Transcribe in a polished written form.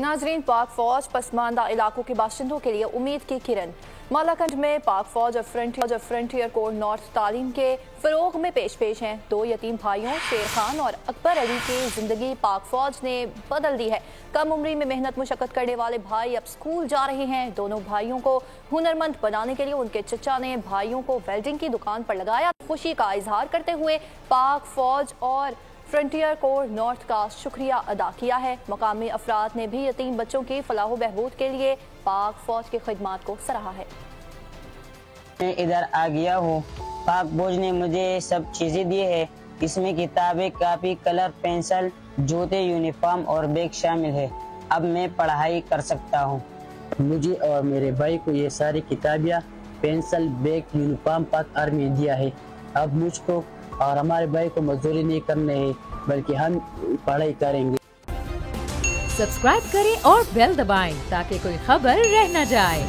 नाजरीन, पाक फौज पसमानदा इलाकों के बाशिंदों के लिए उम्मीद की किरण। मालाकंड में पाक फौज और फ्रंटियर कोर नॉर्थ तालीम के फरोग में पेश हैं। 2 यतीम भाइयों शेर खान और अकबर अली की जिंदगी पाक फौज ने बदल दी है। कम उम्री में मेहनत मुशक्कत करने वाले भाई अब स्कूल जा रहे हैं। दोनों भाइयों को हुनरमंद बनाने के लिए उनके चचा ने भाइयों को वेल्डिंग की दुकान पर लगाया। खुशी का इजहार करते हुए पाक फौज और फ्रंटियर कोर नॉर्थ का शुक्रिया अदा किया है। मकामी अफराद ने भी यतीम बच्चों की फलाह बहबूद के लिए पाक फौज की खिदमत को सराहा है। मैं इधर आ गया हूँ। पाक फौज ने मुझे सब चीज़ें दी है। इसमें किताबें, कापी, कलर, पेंसिल, जूते, यूनिफॉर्म और बैग शामिल है। अब मैं पढ़ाई कर सकता हूँ। मुझे और मेरे भाई को ये सारी किताबियाँ, पेंसिल, बैग, यूनिफॉर्म पाक आर्मी ने दिया है। अब मुझको और हमारे भाई को मजदूरी नहीं करनी है, बल्कि हम पढ़ाई करेंगे। सब्सक्राइब करें और बेल दबाएं ताकि कोई खबर रह न जाए।